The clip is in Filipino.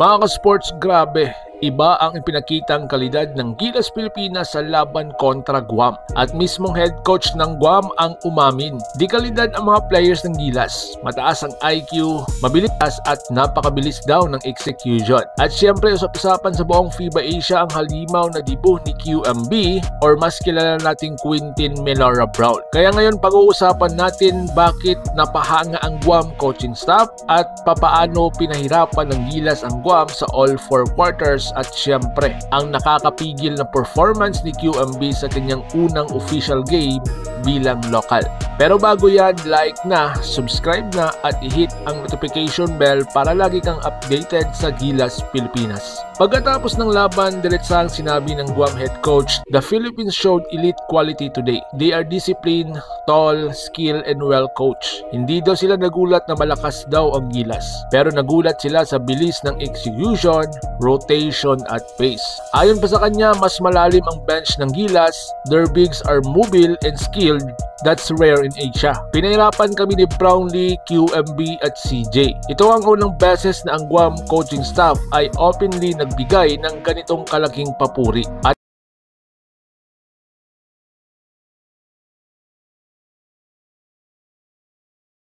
Mga ka-sports, grabe. Iba ang ipinakitang kalidad ng Gilas Pilipinas sa laban kontra Guam. At mismong head coach ng Guam ang umamin. Di kalidad ang mga players ng Gilas. Mataas ang IQ, mabilis at napakabilis daw ng execution. At syempre usap-usapan sa buong FIBA Asia ang halimaw na debut ni QMB or mas kilala nating Quintin Melara Brown. Kaya ngayon pag-uusapan natin bakit napahanga ang Guam coaching staff at papaano pinahirapan ng Gilas ang Guam sa all 4 quarters. At syempre, ang nakakapigil na performance ni QMB sa kanyang unang official game bilang lokal. Pero bago yan, like na, subscribe na at i-hit ang notification bell para lagi kang updated sa Gilas Pilipinas. Pagkatapos ng laban, diretsahang sinabi ng Guam head coach, "The Philippines showed elite quality today. They are disciplined, tall, skilled, and well coached." Hindi daw sila nagulat na malakas daw ang Gilas. Pero nagulat sila sa bilis ng execution, rotation, at pace. Ayon pa sa kanya, mas malalim ang bench ng Gilas. Their bigs are mobile and skilled. That's rare in Asia. Pinahirapan kami ni Brownlee, QMB at CJ. Ito ang unang beses na ang Guam coaching staff ay openly nagbigay ng ganitong kalaking papuri. At